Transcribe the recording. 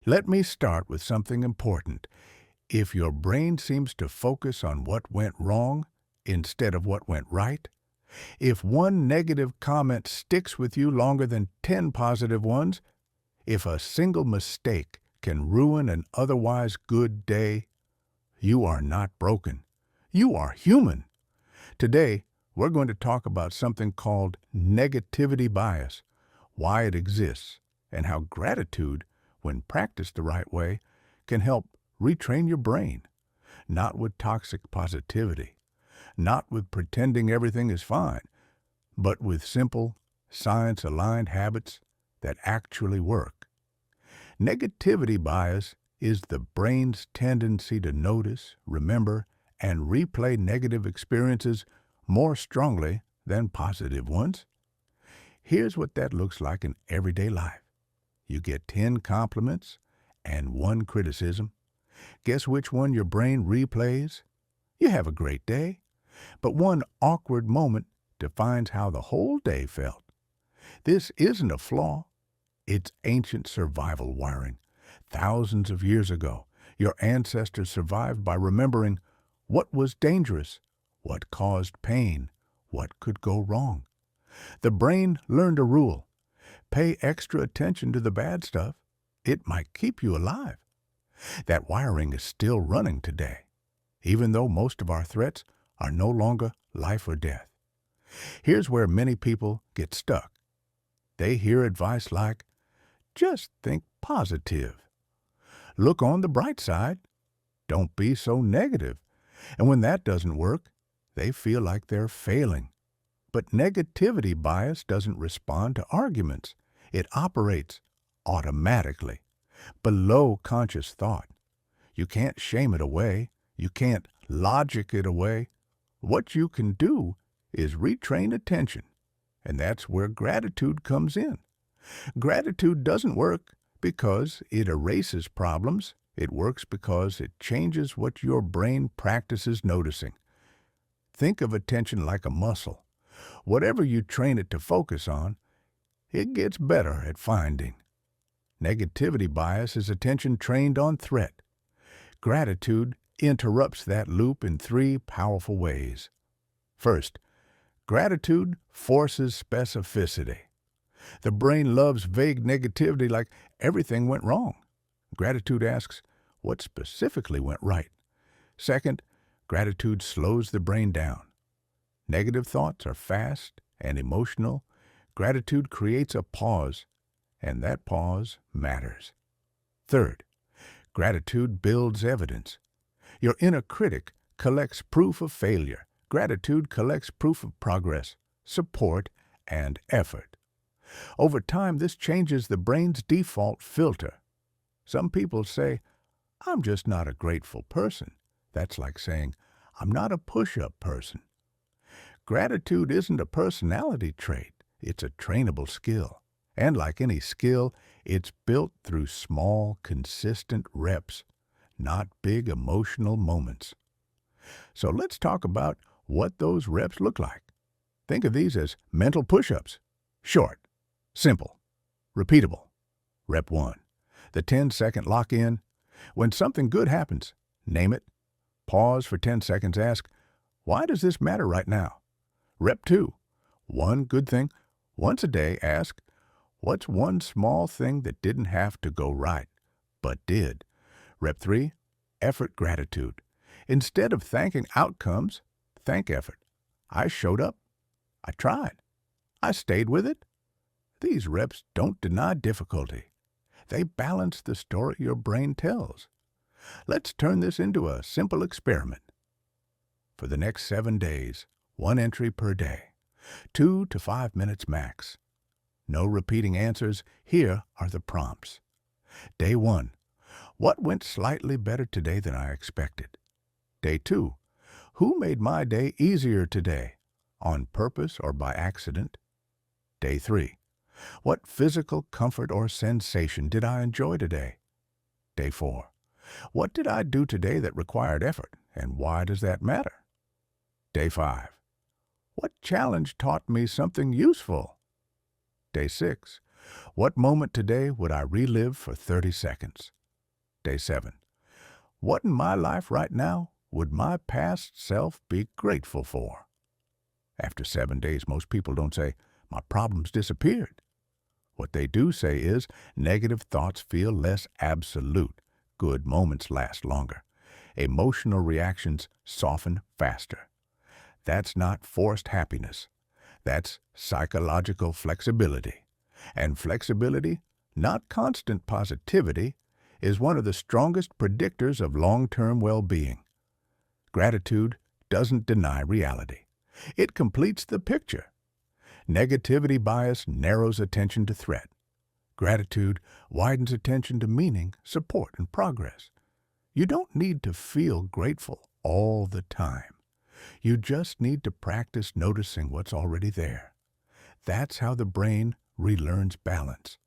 Let me start with something important. If your brain seems to focus on what went wrong instead of what went right, if one negative comment sticks with you longer than 10 positive ones, if a single mistake can ruin an otherwise good day, you are not broken. You are human. Today, we're going to talk about something called negativity bias, why it exists, and how gratitude, when practiced the right way, can help retrain your brain. Not with toxic positivity, not with pretending everything is fine, but with simple, science-aligned habits that actually work. Negativity bias is the brain's tendency to notice, remember, and replay negative experiences more strongly than positive ones. Here's what that looks like in everyday life. You get 10 compliments and 1 criticism. Guess which one your brain replays? You have a great day, but one awkward moment defines how the whole day felt. This isn't a flaw. It's ancient survival wiring. Thousands of years ago, your ancestors survived by remembering what was dangerous, what caused pain, what could go wrong. The brain learned a rule. Pay extra attention to the bad stuff. It might keep you alive. That wiring is still running today, even though most of our threats are no longer life or death. Here's where many people get stuck. They hear advice like, just think positive. Look on the bright side. Don't be so negative. And when that doesn't work, they feel like they're failing. But negativity bias doesn't respond to arguments. It operates automatically, below conscious thought. You can't shame it away. You can't logic it away. What you can do is retrain attention, and that's where gratitude comes in. Gratitude doesn't work because it erases problems. It works because it changes what your brain practices noticing. Think of attention like a muscle. Whatever you train it to focus on, it gets better at finding. Negativity bias is attention trained on threat. Gratitude interrupts that loop in 3 powerful ways. First, gratitude forces specificity. The brain loves vague negativity like everything went wrong. Gratitude asks, what specifically went right? Second, gratitude slows the brain down. Negative thoughts are fast and emotional. Gratitude creates a pause, and that pause matters. Third, gratitude builds evidence. Your inner critic collects proof of failure. Gratitude collects proof of progress, support, and effort. Over time, this changes the brain's default filter. Some people say, I'm just not a grateful person. That's like saying, I'm not a push-up person. Gratitude isn't a personality trait. It's a trainable skill. And like any skill, it's built through small, consistent reps, not big emotional moments. So let's talk about what those reps look like. Think of these as mental push-ups. Short, simple, repeatable. Rep 1. The 10-second lock-in. When something good happens, name it. Pause for 10 seconds. Ask, why does this matter right now? Rep 2. One good thing. Once a day, ask, what's one small thing that didn't have to go right, but did? Rep 3. Effort gratitude. Instead of thanking outcomes, thank effort. I showed up. I tried. I stayed with it. These reps don't deny difficulty. They balance the story your brain tells. Let's turn this into a simple experiment. For the next 7 days, 1 entry per day, 2 to 5 minutes max. No repeating answers. Here are the prompts. Day 1. What went slightly better today than I expected? Day 2. Who made my day easier today, on purpose or by accident? Day 3. What physical comfort or sensation did I enjoy today? Day 4. What did I do today that required effort, and why does that matter? Day 5. What challenge taught me something useful? Day 6. What moment today would I relive for 30 seconds? Day 7. What in my life right now would my past self be grateful for? After 7 days, most people don't say, my problems disappeared. What they do say is, negative thoughts feel less absolute. Good moments last longer. Emotional reactions soften faster. That's not forced happiness. That's psychological flexibility. And flexibility, not constant positivity, is one of the strongest predictors of long-term well-being. Gratitude doesn't deny reality. It completes the picture. Negativity bias narrows attention to threat. Gratitude widens attention to meaning, support, and progress. You don't need to feel grateful all the time. You just need to practice noticing what's already there. That's how the brain relearns balance.